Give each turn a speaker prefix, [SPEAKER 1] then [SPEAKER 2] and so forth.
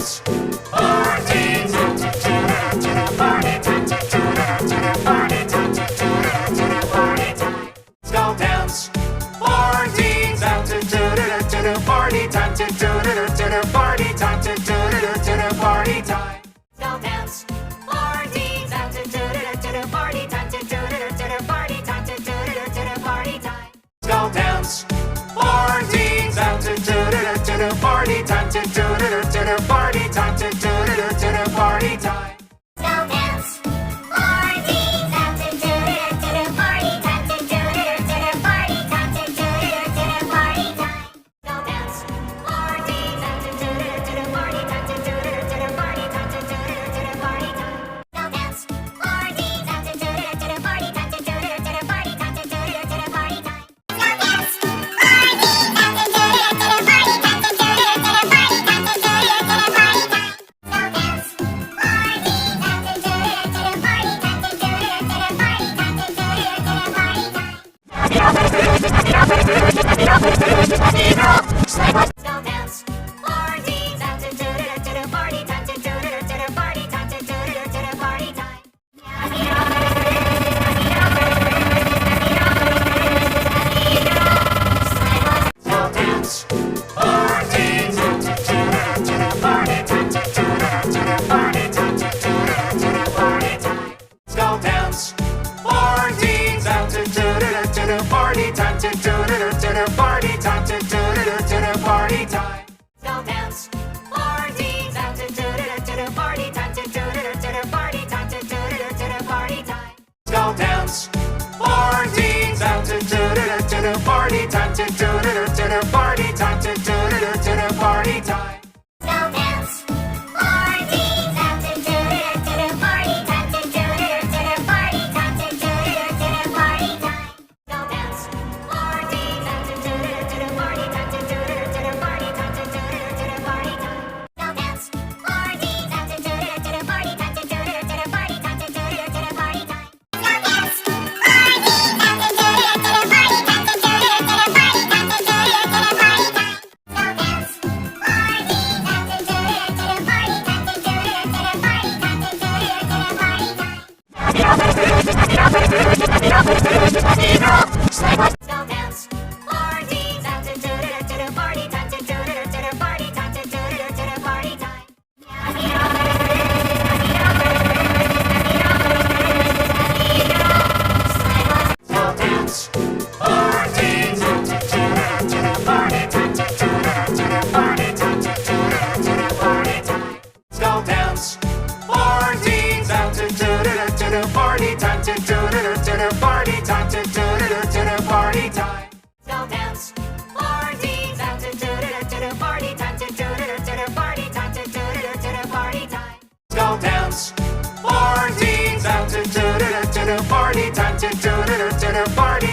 [SPEAKER 1] dance. Party time to the party time to the party time to the party time. Let's go dance. Party time to the party time to the party time to the party time. Let's go dance. Party time to the party time to the party time to the party time. Let's go dance. Party time to the party time to the party time to the party time. Go dance. Party time to the party time to the party time to the party time. Go dance. Party time to the party time to the party time to the party time. Go dance. Party time to the party time to the party time to the party time. Go dance. Party time to the party time to the party time to the party time. Go dance. Party time to the party time to the party time to the party time. Go dance. Party time to the party time to the party time to the party time. Go dance. Party time to the party time to the party time to the party time. Go dance. Party time to the party time to the party time to the party time. Go dance. Party time to the party time to the party time to the party time. Go dance. Party time to the party time to the party time to the party time. Go dance. Party time to the party time to the party time to the party time. Go dance. Party time to the party time to the party time to the party time. Go dance. Party time to the party time to the party time to the party time. Go dance. Party time to the party time to the party time to the party time. Go dance. Party time to the party time to the party time to the party time. Go dance. Party time to the party time to the party